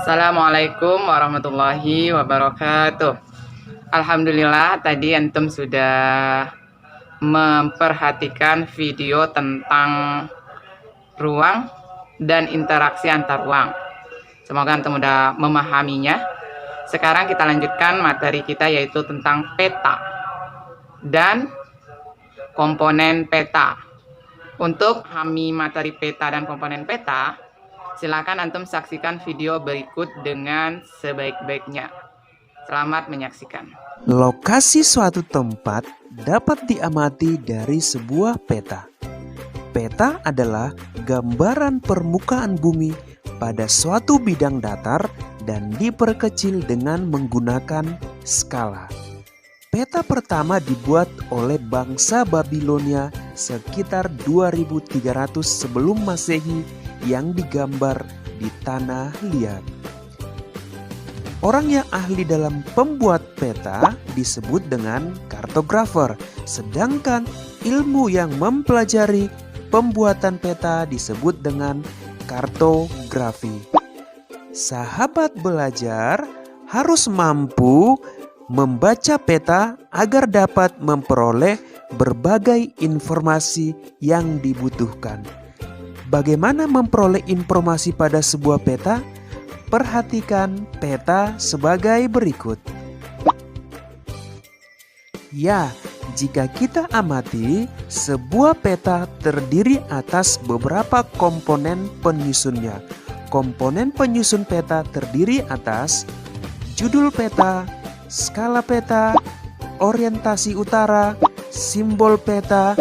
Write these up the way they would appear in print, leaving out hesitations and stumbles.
Assalamualaikum warahmatullahi wabarakatuh. Alhamdulillah tadi antum sudah memperhatikan video tentang ruang dan interaksi antar ruang. Semoga antum sudah memahaminya. Sekarang kita lanjutkan materi kita, yaitu tentang peta dan komponen peta. Untuk memahami materi peta dan komponen peta, silakan antum saksikan video berikut dengan sebaik-baiknya. Selamat menyaksikan. Lokasi suatu tempat dapat diamati dari sebuah peta. Peta adalah gambaran permukaan bumi pada suatu bidang datar dan diperkecil dengan menggunakan skala. Peta pertama dibuat oleh bangsa Babilonia sekitar 2300 sebelum Masehi yang digambar di tanah liat. Orang yang ahli dalam pembuat peta disebut dengan kartografer, sedangkan ilmu yang mempelajari pembuatan peta disebut dengan kartografi. Sahabat belajar harus mampu membaca peta agar dapat memperoleh berbagai informasi yang dibutuhkan. Bagaimana memperoleh informasi pada sebuah peta? Perhatikan peta sebagai berikut. Ya, jika kita amati, sebuah peta terdiri atas beberapa komponen penyusunnya. Komponen penyusun peta terdiri atas judul peta, skala peta, orientasi utara, simbol peta,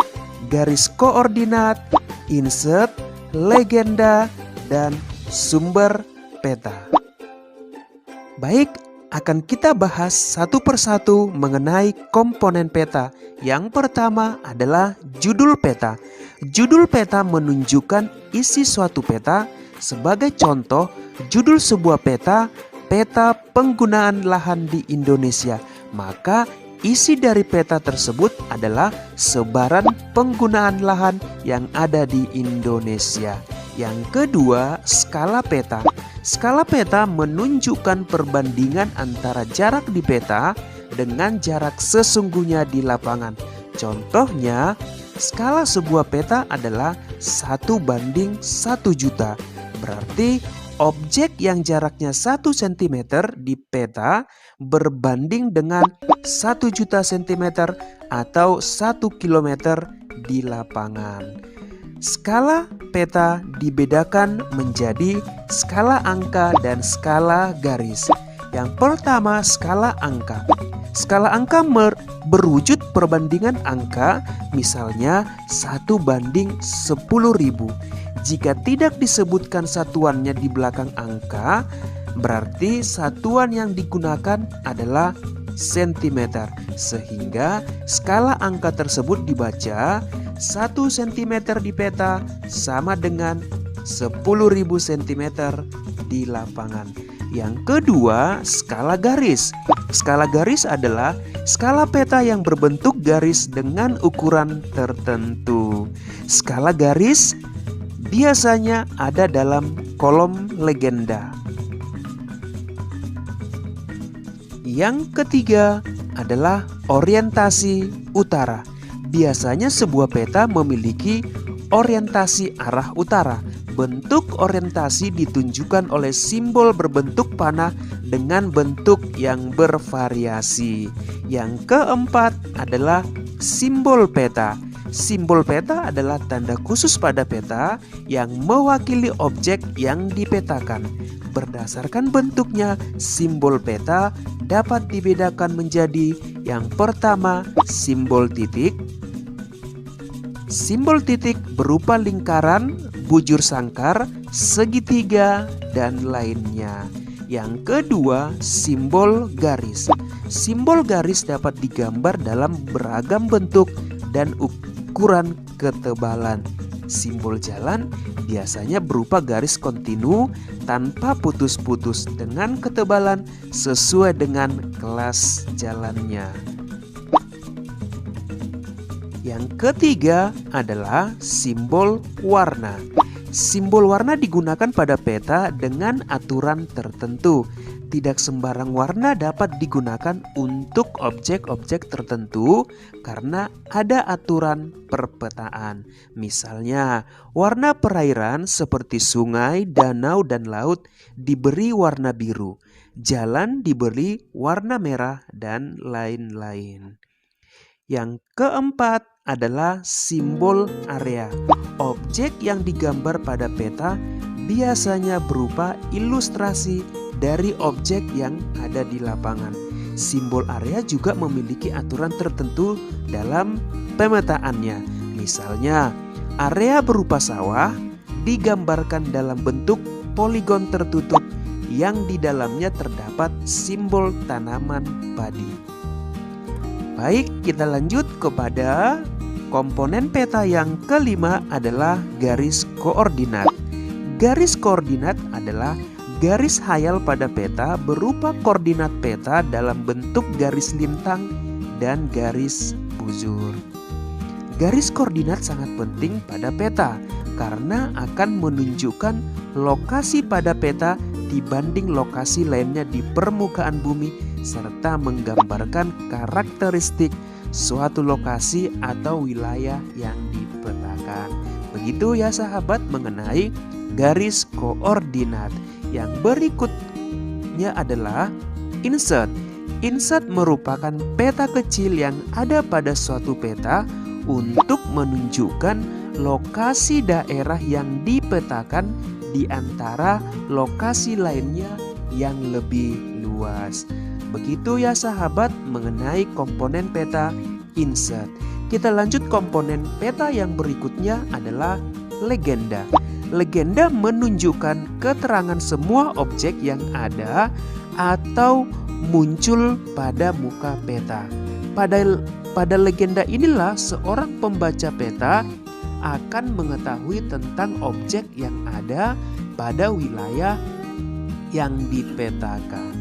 garis koordinat, insert, legenda, dan sumber peta. Baik, akan kita bahas satu persatu mengenai komponen peta. Yang pertama adalah judul peta. Judul peta menunjukkan isi suatu peta. Sebagai contoh, judul sebuah peta, peta penggunaan lahan di Indonesia. Maka isi dari peta tersebut adalah sebaran penggunaan lahan yang ada di Indonesia. Yang kedua, skala peta. Skala peta menunjukkan perbandingan antara jarak di peta dengan jarak sesungguhnya di lapangan. Contohnya, skala sebuah peta adalah 1:1 juta. Berarti objek yang jaraknya 1 cm di peta berbanding dengan 1 juta cm atau 1 km di lapangan. Skala peta dibedakan menjadi skala angka dan skala garis. Yang pertama, skala angka. Skala angka berwujud perbandingan angka, misalnya 1:10.000. Jika tidak disebutkan satuannya di belakang angka, berarti satuan yang digunakan adalah sentimeter. Sehingga skala angka tersebut dibaca 1 cm di peta sama dengan 10.000 cm di lapangan. Yang kedua, skala garis. Skala garis adalah skala peta yang berbentuk garis dengan ukuran tertentu. Skala garis biasanya ada dalam kolom legenda. Yang ketiga adalah orientasi utara. Biasanya sebuah peta memiliki orientasi arah utara. Bentuk orientasi ditunjukkan oleh simbol berbentuk panah dengan bentuk yang bervariasi. Yang keempat adalah simbol peta. Simbol peta adalah tanda khusus pada peta yang mewakili objek yang dipetakan. Berdasarkan bentuknya, simbol peta dapat dibedakan menjadi yang pertama, simbol titik. Simbol titik berupa lingkaran, bujur sangkar, segitiga, dan lainnya. Yang kedua, simbol garis. Simbol garis dapat digambar dalam beragam bentuk dan ukuran ketebalan. Simbol jalan biasanya berupa garis kontinu tanpa putus-putus dengan ketebalan sesuai dengan kelas jalannya. Yang ketiga adalah simbol warna. Simbol warna digunakan pada peta dengan aturan tertentu. Tidak sembarang warna dapat digunakan untuk objek-objek tertentu karena ada aturan perpetaan. Misalnya, warna perairan seperti sungai, danau, dan laut diberi warna biru. Jalan diberi warna merah dan lain-lain. Yang keempat adalah simbol area. Objek yang digambar pada peta biasanya berupa ilustrasi dari objek yang ada di lapangan. Simbol area juga memiliki aturan tertentu dalam pemetaannya. Misalnya, area berupa sawah digambarkan dalam bentuk poligon tertutup yang di dalamnya terdapat simbol tanaman padi. Baik, kita lanjut kepada komponen peta yang kelima adalah garis koordinat. Garis koordinat adalah garis hayal pada peta berupa koordinat peta dalam bentuk garis lintang dan garis bujur. Garis koordinat sangat penting pada peta karena akan menunjukkan lokasi pada peta dibanding lokasi lainnya di permukaan bumi serta menggambarkan karakteristik suatu lokasi atau wilayah yang dipetakan. Begitu ya sahabat mengenai garis koordinat. Yang berikutnya adalah insert. Insert merupakan peta kecil yang ada pada suatu peta untuk menunjukkan lokasi daerah yang dipetakan di antara lokasi lainnya yang lebih luas. Begitu ya sahabat mengenai komponen peta insert. Kita lanjut komponen peta yang berikutnya adalah legenda. Legenda menunjukkan keterangan semua objek yang ada atau muncul pada muka peta. Pada legenda inilah seorang pembaca peta akan mengetahui tentang objek yang ada pada wilayah yang dipetakan.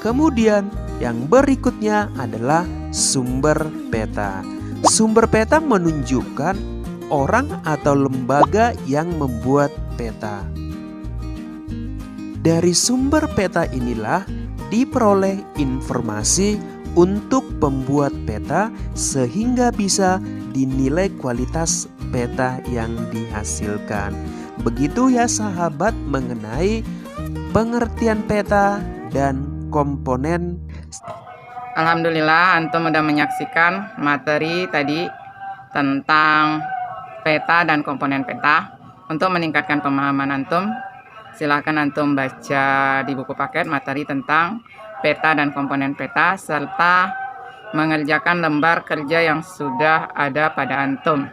Kemudian yang berikutnya adalah sumber peta. Sumber peta menunjukkan orang atau lembaga yang membuat peta. Dari sumber peta inilah diperoleh informasi untuk pembuat peta sehingga bisa dinilai kualitas peta yang dihasilkan. Begitu ya sahabat mengenai pengertian peta dan komponen. Alhamdulillah antum sudah menyaksikan materi tadi tentang peta dan komponen peta. Untuk meningkatkan pemahaman antum, silahkan antum baca di buku paket materi tentang peta dan komponen peta serta mengerjakan lembar kerja yang sudah ada pada antum.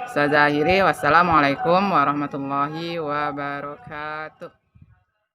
Saya akhiri, wassalamualaikum warahmatullahi wabarakatuh.